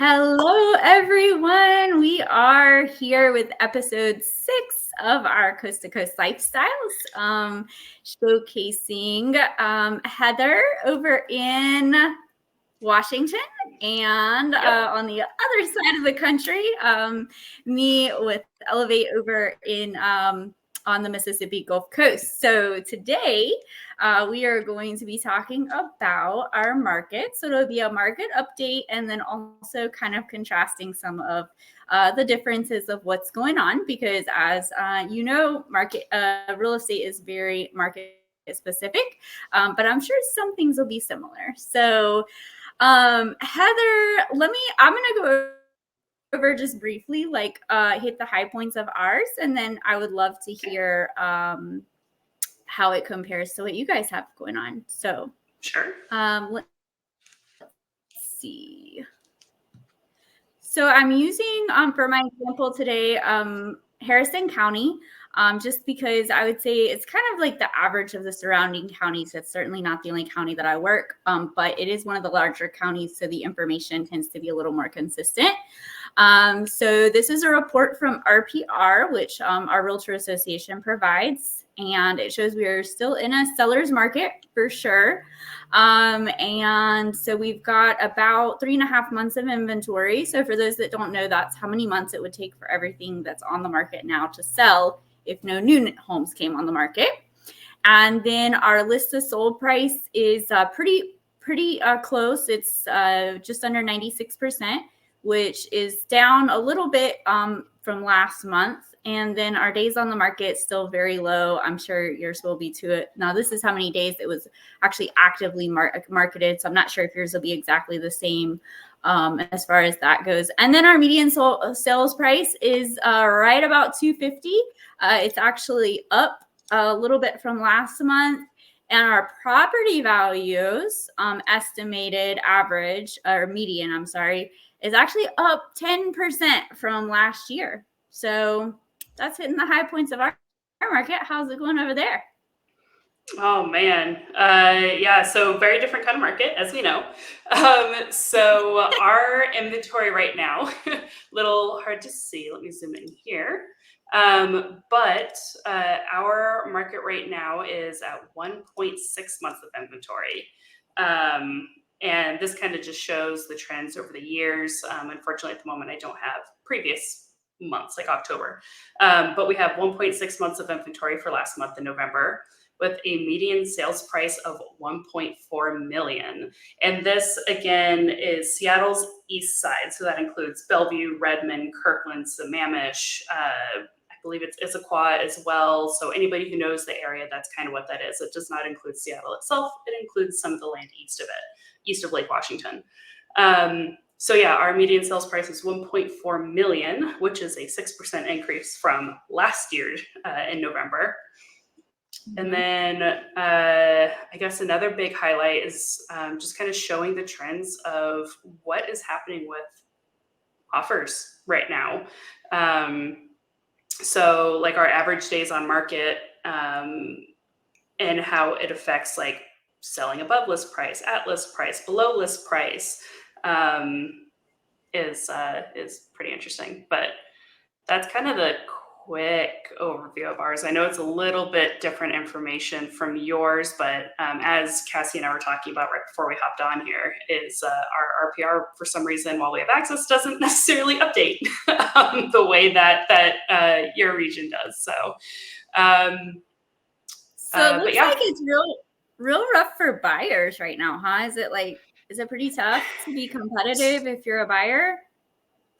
Hello, everyone. We are here with episode 6 of our Coast to Coast Lifestyles, showcasing Heather over in Washington and on the other side of the country, me with Elevate over in on the Mississippi Gulf Coast. So today we are going to be talking about our market. So it'll be a market update and then also kind of contrasting some of the differences of what's going on, because as you know, market real estate is very market specific, but I'm sure some things will be similar. So Heather, I'm going to go over just briefly, hit the high points of ours, and then I would love to hear how it compares to what you guys have going on. So sure. Let's see. So I'm using for my example today Harrison County, just because I would say it's kind of like the average of the surrounding counties. It's certainly not the only county that I work, but it is one of the larger counties, so the information tends to be a little more consistent. So this is a report from RPR, which our Realtor Association provides, and it shows we are still in a seller's market for sure. And so we've got about 3.5 months of inventory. So for those that don't know, that's how many months it would take for everything that's on the market now to sell if no new homes came on the market. And then our list of sold price is pretty close. It's just under 96%, which is down a little bit from last month. And then our days on the market still very low. I'm sure yours will be to it. Now, this is how many days it was actually actively marketed. So I'm not sure if yours will be exactly the same as far as that goes. And then our median sales price is right about $250. It's actually up a little bit from last month. And our property values, estimated average or median, is actually up 10% from last year. So that's hitting the high points of our market. How's it going over there? Oh man. Yeah, so very different kind of market, as we know. So our inventory right now, little hard to see. Let me zoom in here. But our market right now is at 1.6 months of inventory. And this kind of just shows the trends over the years. Unfortunately, at the moment, I don't have previous months like October, but we have 1.6 months of inventory for last month in November, with a median sales price of $1.4 million. And this, again, is Seattle's east side. So that includes Bellevue, Redmond, Kirkland, Sammamish, I believe it's Issaquah as well. So anybody who knows the area, that's kind of what that is. It does not include Seattle itself. It includes some of the land east of it, east of Lake Washington. So yeah, our median sales price is $1.4 million, which is a 6% increase from last year in November. And then I guess another big highlight is just kind of showing the trends of what is happening with offers right now. So like our average days on market and how it affects like selling above list price, at list price, below list price is pretty interesting. But that's kind of the quick overview of ours. I know it's a little bit different information from yours, but as Cassie and I were talking about right before we hopped on here, is our RPR, for some reason, while we have access, doesn't necessarily update the way that your region does. So it looks like it's real rough for buyers right now, huh? Is it pretty tough to be competitive if you're a buyer?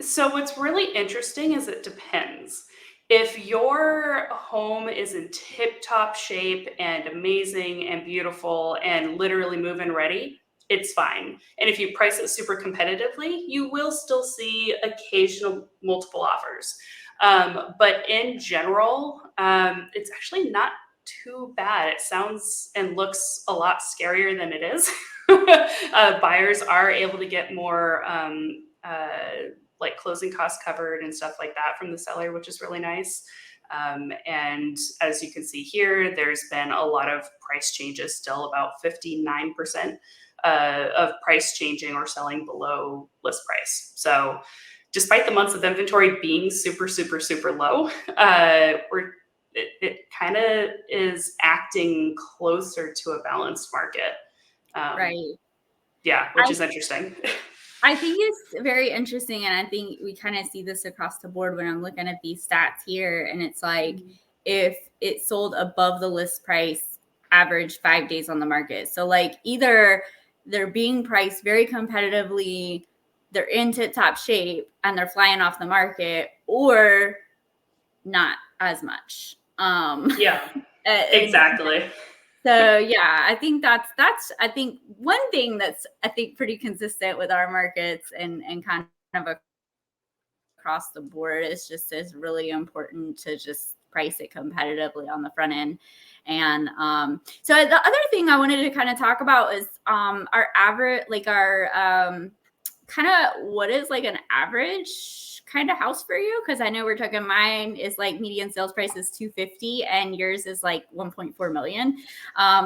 So what's really interesting is it depends. If your home is in tip-top shape and amazing and beautiful and literally move-in ready, it's fine. And if you price it super competitively, you will still see occasional multiple offers. But in general, it's actually not too bad. It sounds and looks a lot scarier than it is. Buyers are able to get more like closing costs covered and stuff like that from the seller, which is really nice. And as you can see here, there's been a lot of price changes, still about 59% of price changing or selling below list price. So despite the months of inventory being super, super, super low, it kind of is acting closer to a balanced market. Right. Yeah, which is interesting. I think it's very interesting, and I think we kind of see this across the board when I'm looking at these stats here, and it's like if it sold above the list price, average 5 days on the market. So like either they're being priced very competitively, they're in tip-top shape, and they're flying off the market, or not as much. Yeah, exactly. So yeah, I think that's I think one thing that's I think pretty consistent with our markets and kind of across the board is just is really important to just price it competitively on the front end. And so the other thing I wanted to kind of talk about is our average, like our kind of what is like an average kind of house for you, because I know we're talking mine is like median sales price is 250 and yours is like 1.4 million,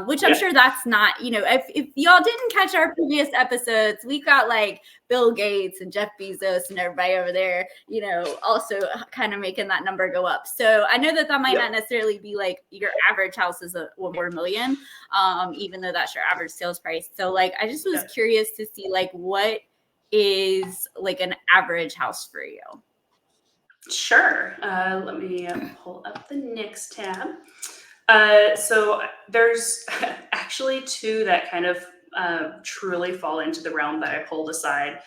which I'm sure that's not, you know, if y'all didn't catch our previous episodes, we got like Bill Gates and Jeff Bezos and everybody over there, you know, also kind of making that number go up. So I know that might not necessarily be like your average house is a 1 million, even though that's your average sales price. So like I just was curious to see like what is like an average house for you. Sure. Let me pull up the next tab. So there's actually two that kind of truly fall into the realm that I pulled aside.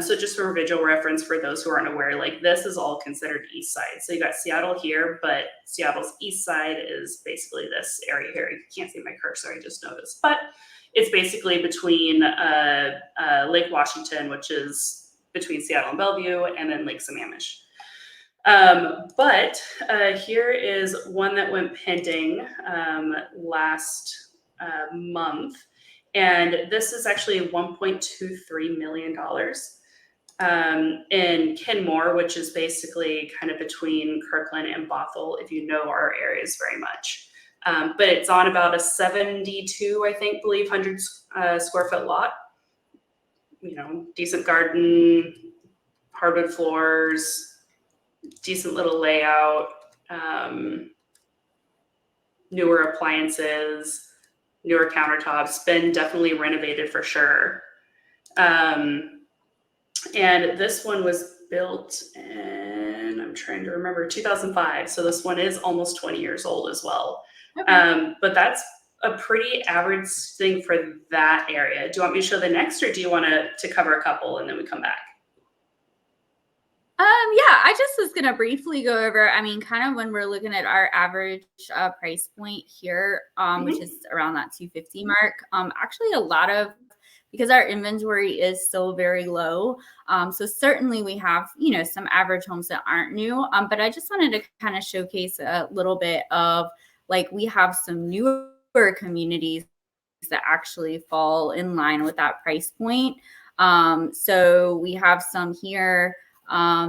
So just for visual reference, for those who aren't aware, like this is all considered East Side. So you got Seattle here, but Seattle's East Side is basically this area here. You can't see my cursor, I just noticed, but it's basically between Lake Washington, which is between Seattle and Bellevue, and then Lake Sammamish. But here is one that went pending last month. And this is actually $1.23 million in Kenmore, which is basically kind of between Kirkland and Bothell, if you know our areas very much. But it's on about a 72, I think, believe, 100 square foot lot. You know, decent garden, hardwood floors, decent little layout, newer appliances, newer countertops, been definitely renovated for sure. And this one was built in, I'm trying to remember, 2005. So this one is almost 20 years old as well. Okay. But that's a pretty average thing for that area. Do you want me to show the next, or do you want to cover a couple and then we come back? Yeah, I just was going to briefly go over, I mean, kind of when we're looking at our average price point here, which is around that 250 mark, actually a lot of, because our inventory is still very low. So certainly we have, you know, some average homes that aren't new, but I just wanted to kind of showcase a little bit of like, we have some newer communities that actually fall in line with that price point. So we have some here.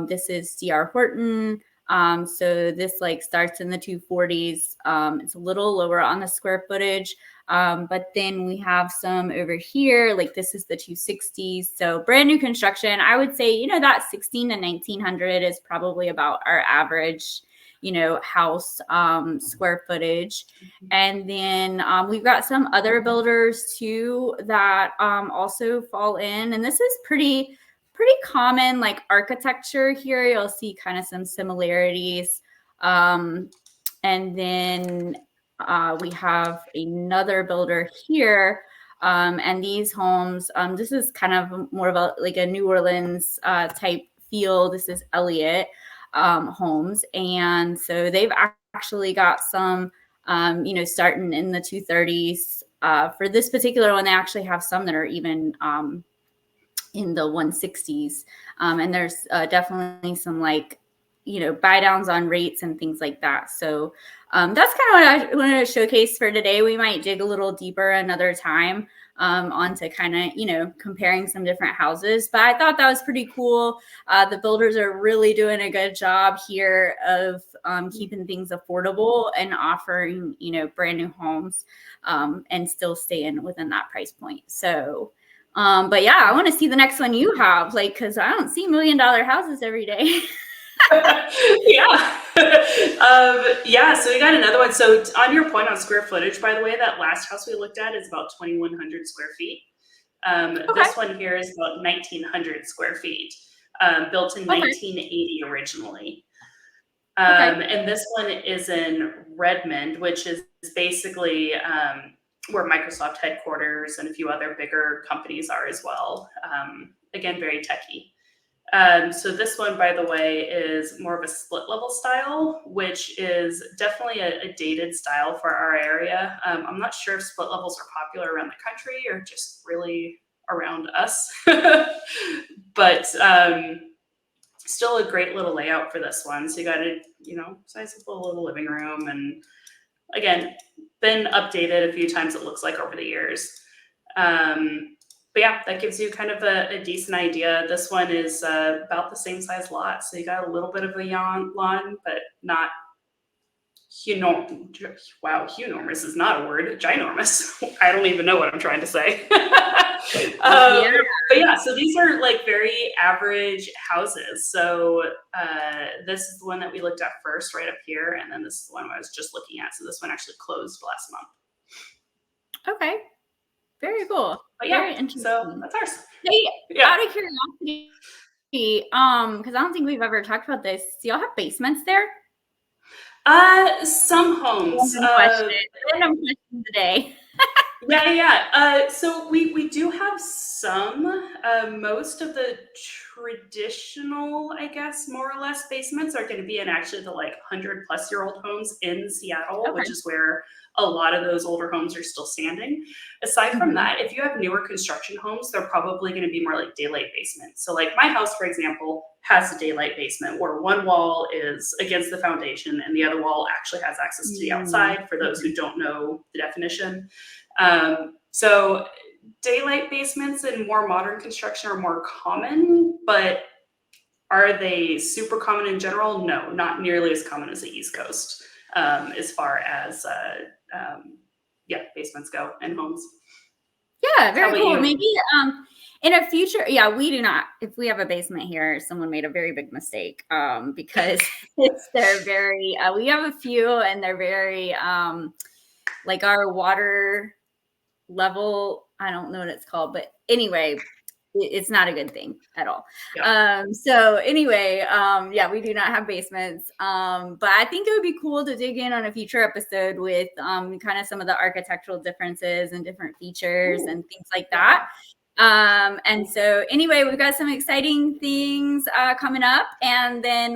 This is DR Horton. So this like starts in the 240s. It's a little lower on the square footage. But then we have some over here, like this is the 260s. So brand new construction, I would say, you know, that 16 to 1900 is probably about our average, you know, house square footage. And then we've got some other builders too that also fall in. And this is pretty common like architecture here. You'll see kind of some similarities. And then we have another builder here. And these homes, this is kind of more of a like a New Orleans type feel. This is Elliott homes. And so they've actually got some, you know, starting in the 230s. For this particular one, they actually have some that are even in the 160s. And there's definitely some like, you know, buy downs on rates and things like that. So that's kind of what I wanted to showcase for today. We might dig a little deeper another time. onto kind of, comparing some different houses. But I thought that was pretty cool. The builders are really doing a good job here of keeping things affordable and offering, brand new homes and still staying within that price point. So, but yeah, I want to see the next one you have, because I don't see $1 million houses every day. Yeah. Yeah, so we got another one. So on your point on square footage, by the way, that last house we looked at is about 2,100 square feet. This one here is about 1,900 square feet, built in 1980 originally. And this one is in Redmond, which is basically where Microsoft headquarters and a few other bigger companies are as well. Again, very techie. So this one, by the way, is more of a split level style, which is definitely a dated style for our area. I'm not sure if split levels are popular around the country or just really around us, but still a great little layout for this one. So you got a, sizable little living room, and again, been updated a few times, it looks like, over the years. But yeah, that gives you kind of a decent idea. This one is about the same size lot. So you got a little bit of a lawn, but not wow, hunormous is not a word. Ginormous. I don't even know what I'm trying to say. But yeah, so these are like very average houses. So this is the one that we looked at first right up here. And then this is the one I was just looking at. So this one actually closed last month. Okay. Very cool. But yeah, very interesting. So that's ours. Hey, out of curiosity, because I don't think we've ever talked about this. Do y'all have basements there? Some homes. Random question today. Yeah. So we do have some. Most of the traditional, I guess, more or less basements are going to be in actually the 100-plus-year-old homes in Seattle, which is where a lot of those older homes are still standing. Aside from that, if you have newer construction homes, they're probably going to be more like daylight basements. So like my house, for example, has a daylight basement where one wall is against the foundation and the other wall actually has access to the outside, for those who don't know the definition. So daylight basements in more modern construction are more common, but are they super common in general? No, not nearly as common as the East Coast, as far as basements go and homes. Yeah, very cool. Maybe in a future, we do not. If we have a basement here, someone made a very big mistake because they're very. We have a few, and they're very like our water level. I don't know what it's called, but anyway, it's not a good thing at all. So anyway, we do not have basements. But I think it would be cool to dig in on a future episode with kind of some of the architectural differences and different features and things like that. And so anyway, we've got some exciting things coming up, and then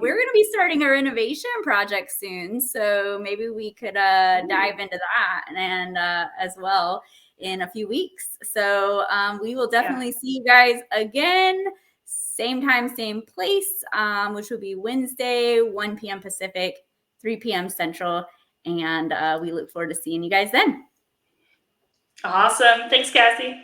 we're going to be starting a renovation project soon. So maybe we could dive into that and as well in a few weeks. So we will definitely see you guys again, same time, same place, which will be Wednesday, 1 p.m. Pacific, 3 p.m. Central. And we look forward to seeing you guys then. Awesome. Thanks, Cassie.